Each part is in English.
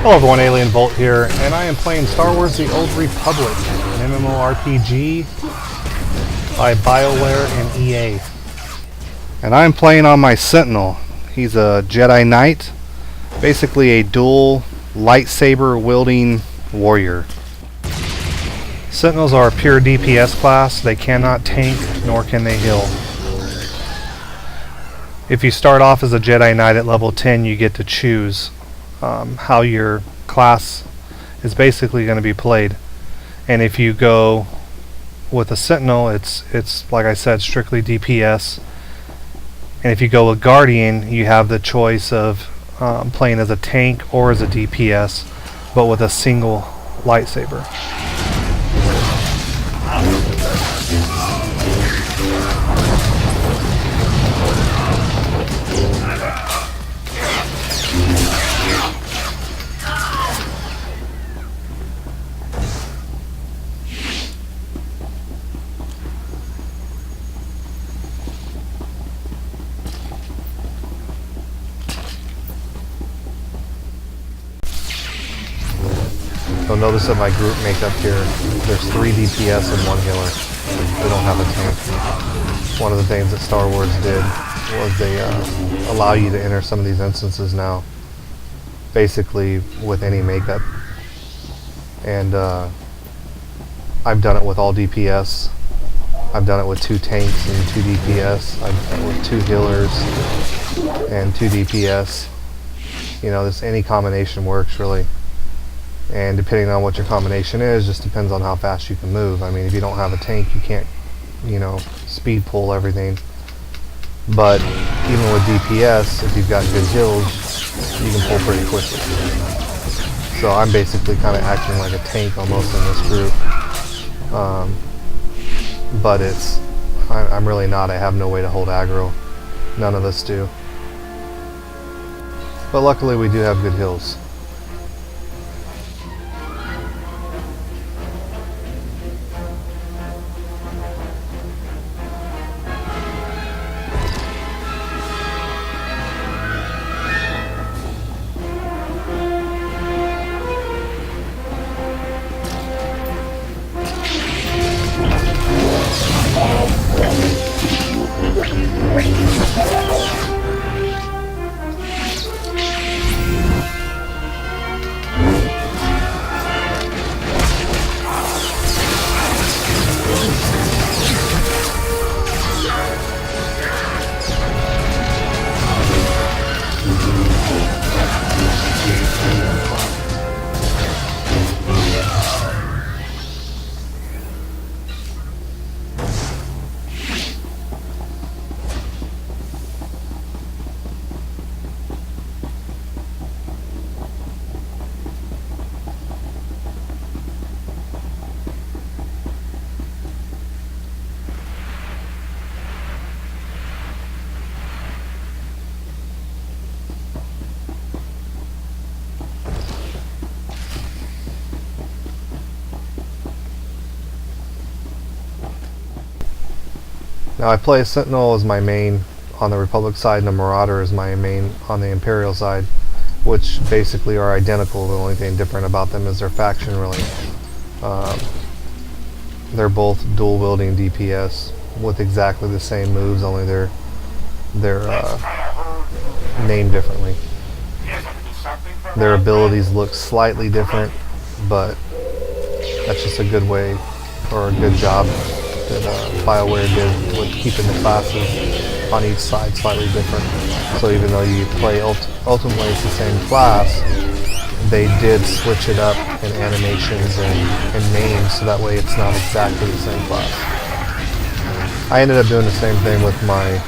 Hello everyone, Alien Volt here, and I am playing Star Wars The Old Republic, an MMORPG by BioWare and EA. And I'm playing on my Sentinel. He's a Jedi Knight, basically a dual lightsaber wielding warrior. Sentinels are a pure DPS class. They cannot tank, nor can they heal. If you start off as a Jedi Knight at level 10, you get to choose how your class is basically going to be played. And if you go with a Sentinel, it's like I said, strictly DPS. And if you go with Guardian, you have the choice of playing as a tank or as a DPS, but with a single lightsaber. You'll notice that my group makeup here, there's 3 DPS and 1 healer. We don't have a tank. One of the things that Star Wars did was they allow you to enter some of these instances now, basically with any makeup. And I've done it with all DPS. I've done it with 2 tanks and 2 DPS. I've done it with 2 healers and 2 DPS. You know, this any combination works really. And depending on what your combination is, just depends on how fast you can move. I mean, if you don't have a tank, you can't, you know, speed pull everything. But even with DPS, if you've got good heals, you can pull pretty quickly. So I'm basically kind of acting like a tank almost in this group. But I'm really not. I have no way to hold aggro. None of us do. But luckily we do have good heals. Now I play a Sentinel as my main on the Republic side and a Marauder as my main on the Imperial side, which basically are identical. The only thing different about them is their faction really. They're both dual wielding DPS with exactly the same moves, only they're named differently. Their abilities look slightly different, but that's just a good way or a good job that BioWare did with keeping the classes on each side slightly different. So even though you play ultimately it's the same class, they did switch it up in animations and names, so that way it's not exactly the same class. I ended up doing the same thing with my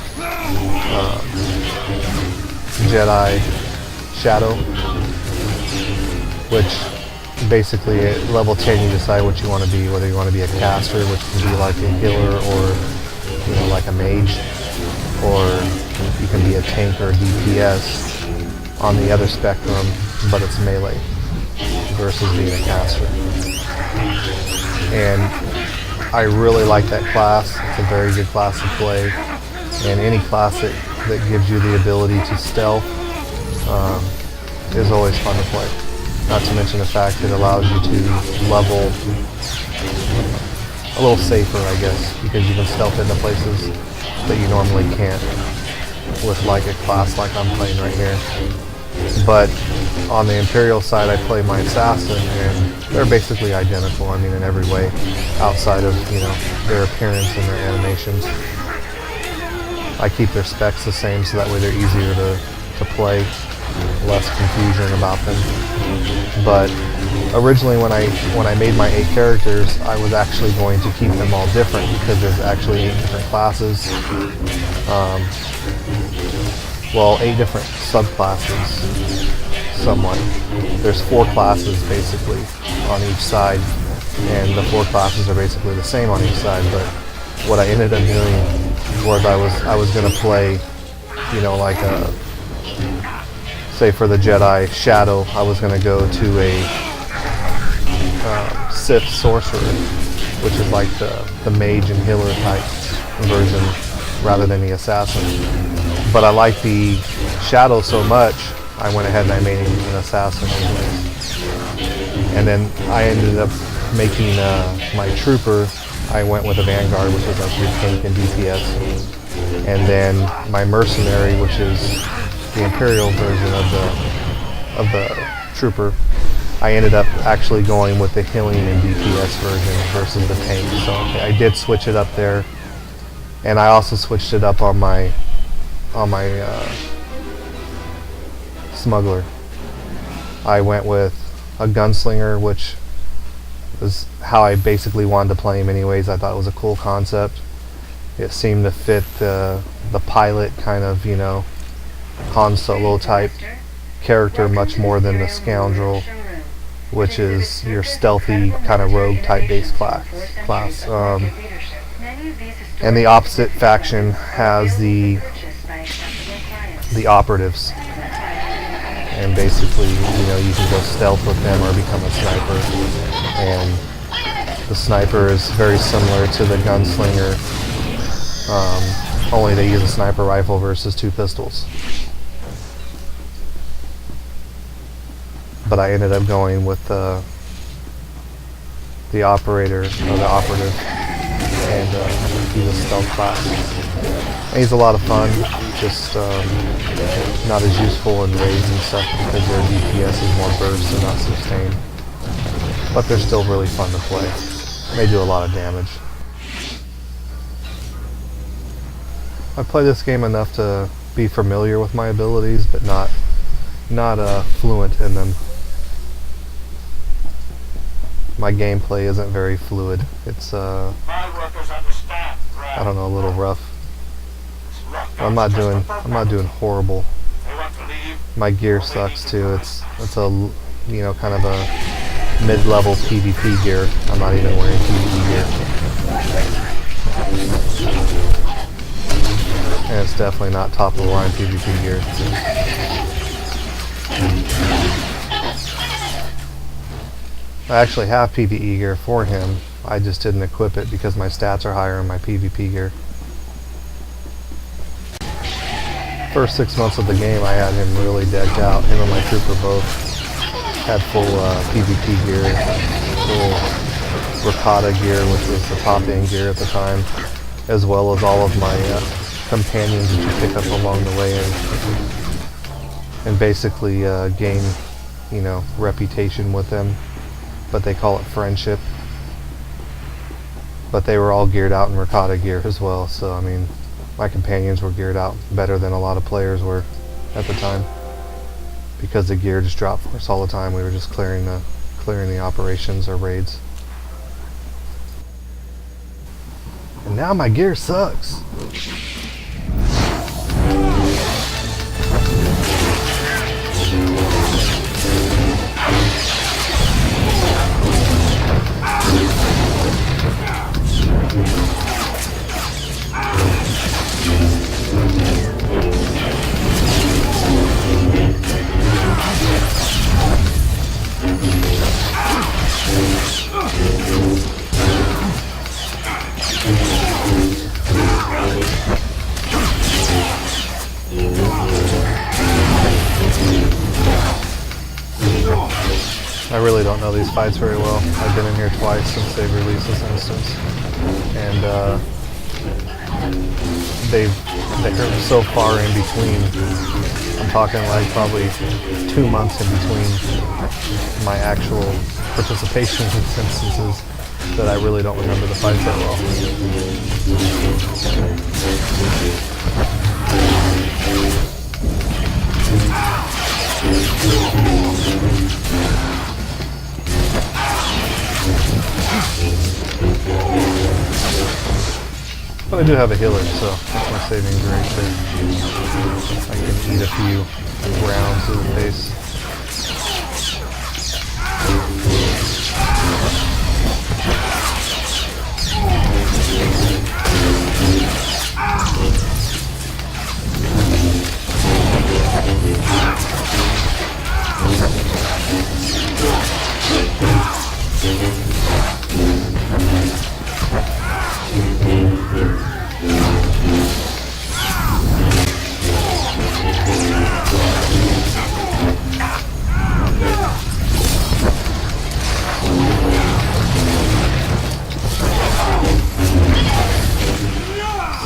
Jedi Shadow, which basically at level 10 you decide what you want to be, whether you want to be a caster, which can be like a healer, or you know, like a mage, or you can be a tank or a DPS on the other spectrum, but it's melee versus being a caster. And I really like that class. It's a very good class to play, and any class that gives you the ability to stealth is always fun to play. Not to mention the fact it allows you to level a little safer, I guess, because you can stealth into places that you normally can't with like a class like I'm playing right here. But on the Imperial side, I play my Assassin, and they're basically identical, I mean, in every way, outside of, you know, their appearance and their animations. I keep their specs the same so that way they're easier to play, less confusion about them. But originally when I made my 8 characters, I was actually going to keep them all different because there's actually 8 different classes. Well, 8 different subclasses, somewhat. There's 4 classes basically on each side, and the 4 classes are basically the same on each side. But what I ended up doing was I was going to play, you know, like a, say for the Jedi Shadow, I was going to go to a Sith Sorcerer, which is like the mage and healer type version rather than the Assassin. But I like the Shadow so much, I went ahead and I made him an Assassin anyway. And then I ended up making my Trooper, I went with a Vanguard, which is like your tank and DPS. And then my Mercenary, which is the Imperial version of the Trooper, I ended up actually going with the healing and DPS version versus the tank. So I did switch it up there. And I also switched it up on my Smuggler. I went with a Gunslinger, which was how I basically wanted to play him anyways. I thought it was a cool concept. It seemed to fit the pilot kind of, you know, Han Solo type character much more than the Scoundrel, which is your stealthy kind of rogue type based class. And the opposite faction has the operatives, and basically, you know, you can go stealth with them or become a sniper. And the sniper is very similar to the Gunslinger, only they use a sniper rifle versus 2 pistols. But I ended up going with the operator, or the operative, and he's a stealth class. And he's a lot of fun, just not as useful in raids and stuff because their DPS is more burst and not sustained. But they're still really fun to play. They do a lot of damage. I play this game enough to be familiar with my abilities, but not fluent in them. My gameplay isn't very fluid. It's I don't know, a little rough. I'm not doing horrible. My gear sucks too. It's a, you know, kind of a mid-level PvP gear. I'm not even wearing PvE gear. And it's definitely not top of the line PvP gear. I actually have PvE gear for him. I just didn't equip it because my stats are higher in my PvP gear. First 6 months of the game, I had him really decked out. Him and my Trooper both had full PvP gear, full Ricotta gear, which was the top-end gear at the time, as well as all of my companions that you pick up along the way, and basically gain, you know, reputation with them. But they call it friendship. But they were all geared out in Ricotta gear as well, so I mean, my companions were geared out better than a lot of players were at the time, because the gear just dropped for us all the time. We were just clearing the operations or raids. And now my gear sucks. I really don't know these fights very well. I've been in here twice since they've released this instance, and they're so far in between. I'm talking like probably 2 months in between my actual participation in these instances that I really don't remember the fights that well. But I do have a healer, so that's my saving grace there. I can eat a few rounds to the face.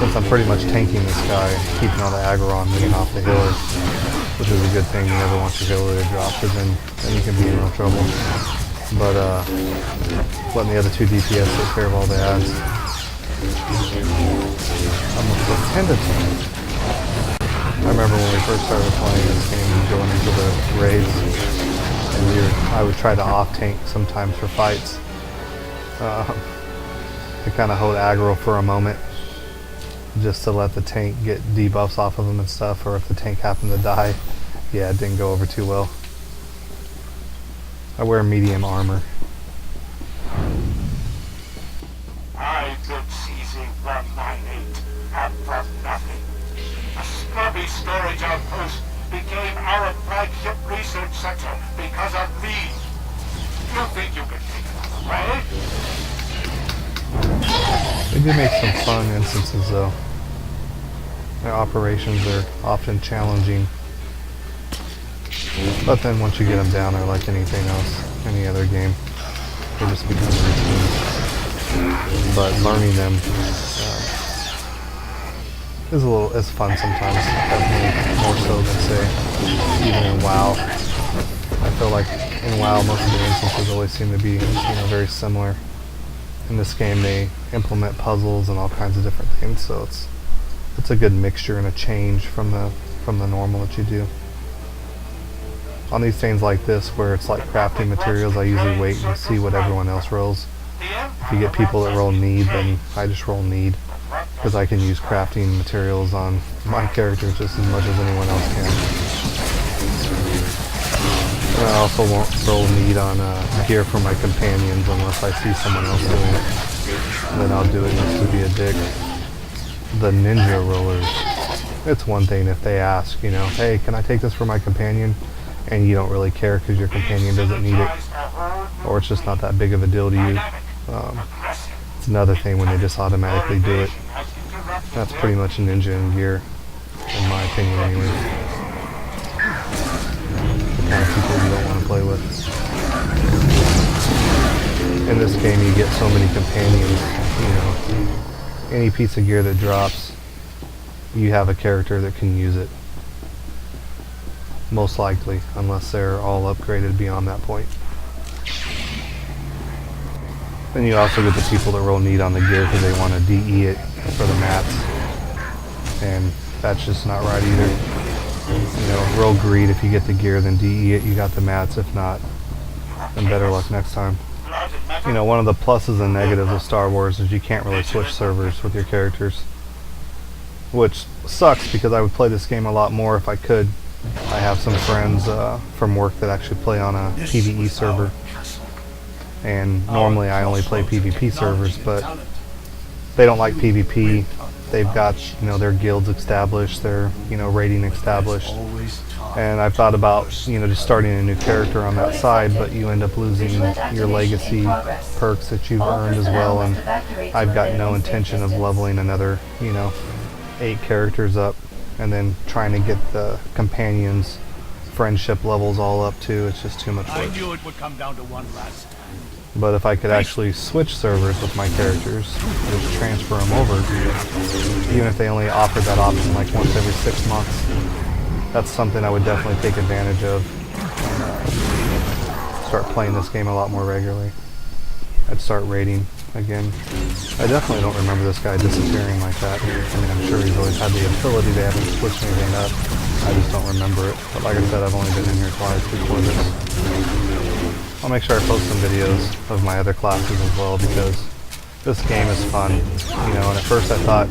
Since I'm pretty much tanking this guy, keeping all the aggro on me and off the healer, which is a good thing. You never want your healer to drop, because then you can be in real trouble. But letting the other two DPS take care of all the ads. I'm a tentative. I remember when we first started playing this game, going into the raids, and I would try to off-tank sometimes for fights. To kind of hold aggro for a moment, just to let the tank get debuffs off of them and stuff, or if the tank happened to die, yeah, it didn't go over too well. I wear medium armor. I did seizing 198, and for nothing. A scrubby storage outpost became our flagship research center because of me. You think you can take it away? They do make some fun instances though. Their operations are often challenging. But then once you get them down, they're like anything else, any other game. They just become routine. But learning them is fun sometimes. Definitely more so than say even in WoW. I feel like in WoW most of the instances always seem to be very similar. In this game they implement puzzles and all kinds of different things, so it's a good mixture and a change from the normal that you do. On these things like this where it's like crafting materials, I usually wait and see what everyone else rolls. If you get people that roll need, then I just roll need, because I can use crafting materials on my character just as much as anyone else can. And I also won't roll need on gear for my companions unless I see someone else doing it. Then I'll do it just to be a dick. The ninja rollers, it's one thing if they ask, hey, can I take this for my companion? And you don't really care because your companion doesn't need it, or it's just not that big of a deal to you. It's another thing when they just automatically do it. That's pretty much a ninja in gear, in my opinion anyway. The kind of people you don't want to play with. In this game you get so many companions, any piece of gear that drops, you have a character that can use it. Most likely, unless they're all upgraded beyond that point. Then you also get the people that roll need on the gear because they want to DE it for the mats. And that's just not right either. Roll greed. If you get the gear, then DE it, you got the mats. If not, then better luck next time. One of the pluses and negatives of Star Wars is you can't really switch servers with your characters. Which sucks because I would play this game a lot more if I could. I have some friends from work that actually play on a PvE server, and normally I only play PvP servers, but they don't like PvP. They've got their guilds established, their rating established, and I've thought about just starting a new character on that side, but you end up losing your legacy perks that you've earned as well, and I've got no intention of leveling another 8 characters up and then trying to get the companions friendship levels all up too. It's just too much I work. knew it would come down to one last. But if I could actually switch servers with my characters, just transfer them over, even if they only offered that option like once every 6 months, that's something I would definitely take advantage of. Start playing this game a lot more regularly. I'd start raiding again. I definitely don't remember this guy disappearing like that. I mean, I'm sure he's always had the ability to haven't switched anything up. I just don't remember it. But like I said, I've only been in here twice before this. I'll make sure I post some videos of my other classes as well, because this game is fun. You know, and at first I thought,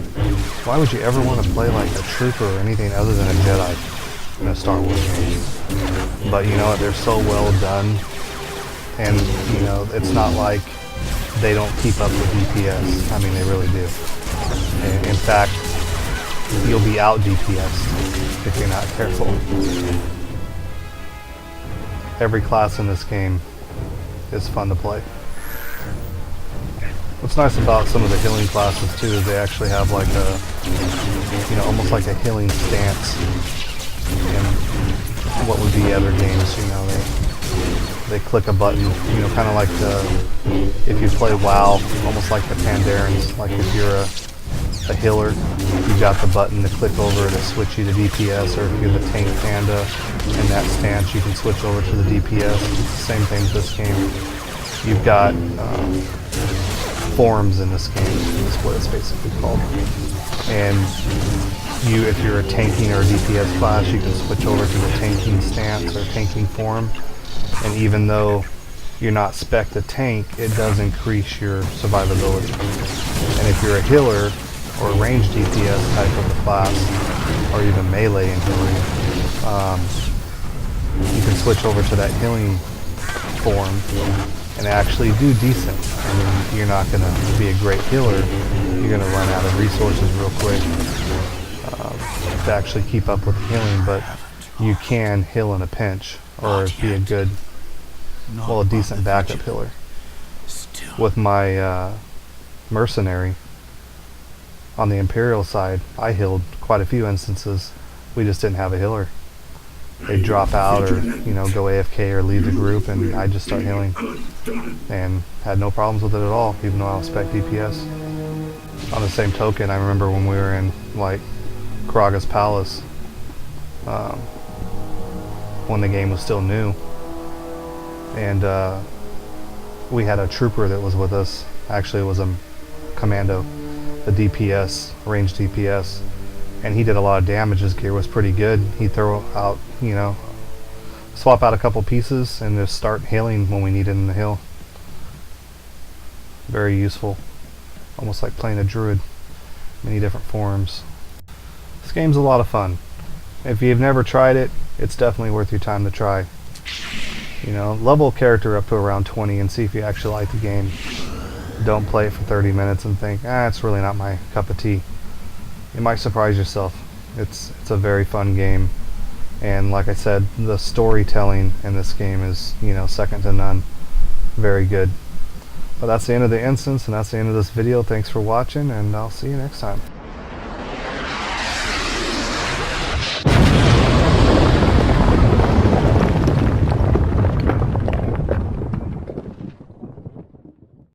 why would you ever want to play like a trooper or anything other than a Jedi in a Star Wars game? But you know what, they're so well done, and you know, it's not like they don't keep up with DPS. I mean, they really do. And in fact, you'll be out DPS if you're not careful. Every class in this game is fun to play. What's nice about some of the healing classes too is they actually have like a, you know, almost like a healing stance in what would be other games. You know, they click a button, you know, kind of like if you play WoW, almost like the Pandarans. Like if you're a healer, you got the button to click over to switch you to DPS, or if you're the tank panda in that stance, you can switch over to the DPS. It's the same thing with this game. You've got forms in this game, is what it's basically called. And if you're a tanking or a DPS class, you can switch over to the tanking stance or tanking form. And even though you're not spec'd to tank, it does increase your survivability. And if you're a healer or a ranged DPS type of a class, or even melee in healing, you can switch over to that healing form and actually do decent. I mean, you're not going to be a great healer. You're going to run out of resources real quick to actually keep up with the healing, but you can heal in a pinch, or be a good, well, a decent backup healer. With my mercenary on the Imperial side, I healed quite a few instances. We just didn't have a healer. They'd drop out, or you know, go AFK or leave the group, and I'd just start healing, and had no problems with it at all, even though I was spec DPS. On the same token, I remember when we were in like Karaga's Palace, when the game was still new, and we had a trooper that was with us. Actually, it was a commando, the DPS, ranged DPS, and he did a lot of damage. His gear was pretty good. He'd throw out, you know, swap out a couple pieces and just start healing when we needed him to heal. Very useful. Almost like playing a druid. Many different forms. This game's a lot of fun. If you've never tried it, it's definitely worth your time to try. You know, level a character up to around 20 and see if you actually like the game. Don't play it for 30 minutes and think, it's really not my cup of tea. You might surprise yourself. It's a very fun game, and like I said, the storytelling in this game is, you know, second to none. Very good. But that's the end of the instance, and that's the end of this video. Thanks for watching, and I'll see you next time.